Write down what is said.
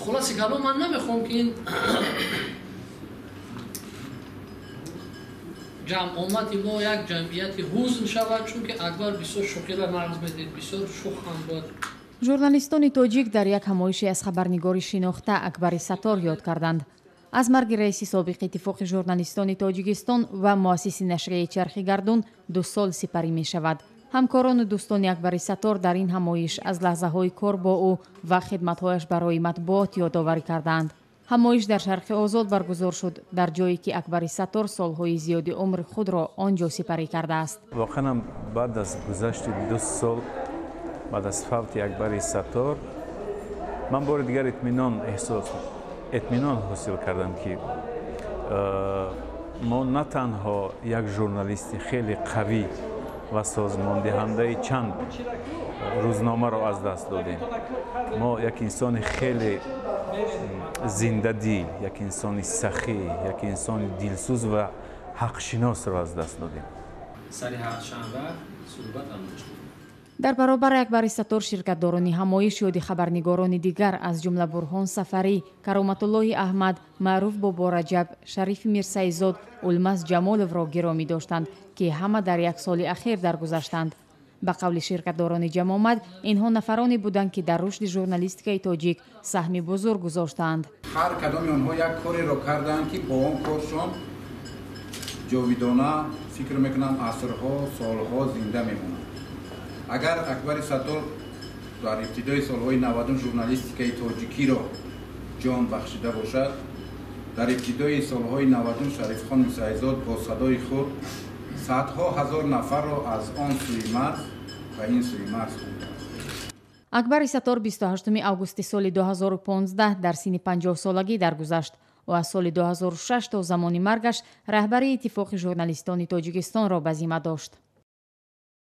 خلاصه کلام من نمیخوام که این جمعیت ما یک جمعیت حزن شود چون که اکبر بسیار شوکیلا نقض میدید بسیار شوخ هم بود. ژورنالیستانی توجیک در یک همایشی از خبرنگاری شناخته اکبر ستار یاد کردند. از مرگ رئیس سابق اتفاق ژورنالیستان تاجیکستان و مؤسس نشریه چرخی گردون 2 سال سپری می شود. همکاران و دوستان اکبر ستار در این همایش از لحظه های کار با او و خدمت‌هایش برای مطبوعات یادآوری کردند. همایش در شرق آزاد برگزار شد در جایی که اکبر ستار سالهای زیادی عمر خود را آنجا سپری کرده است. واقعا بعد از گذشت 2 سال بعد از فوت اکبر ستار من بار دیگر اطمینان حاصل کردم که ما نه تنها یک ژورنالیست خیلی قوی و سازمان دهنده چند روزنامه را از دست دادیم. ما یک انسان خیلی زنده دیل، یک انسان سخی، یک انسان دلسوز و حقشناس را از دست دادیم. سری هر شنبه صحبت هم داشت. در برابر اکبر ستار شرکتداران همایش یاد خبرنگاران دیگر از جمله برهان سفری، کرامت الله احمد، معروف بابا رجب، شریف میرسایزاد، الماس جمالov را گرامی داشتند که همه در 1 سال اخیر درگذشتند. به قول شرکتداران جمع آمد اینها نفرانی بودند که در رشد ژورنالیستیک تاجیک سهم بزرگ گذاشتند. هر کدام آنها یک کاری را کردند که با آن کارشان جاویدانه فکر میکنم عصرها سالها زنده میمونند. اگر اکبر ستار در ابتدای سالهای 90 ژورنالیستیک تاجیکی را جان بخشیده باشد، در ابتدای سالهای 90 شریف خان میرسایزاد با صدای خود صدها هزار نفر را از آن سوی مرز و این سوی مرز خوند. اکبر ستار 28 آگوست سال 2015 در سن 50 سالگی درگذشت و از سال 2006 تا زمان مرگش رهبری اتفاق ژورنالیستان تاجیکستان را به ذمه داشت.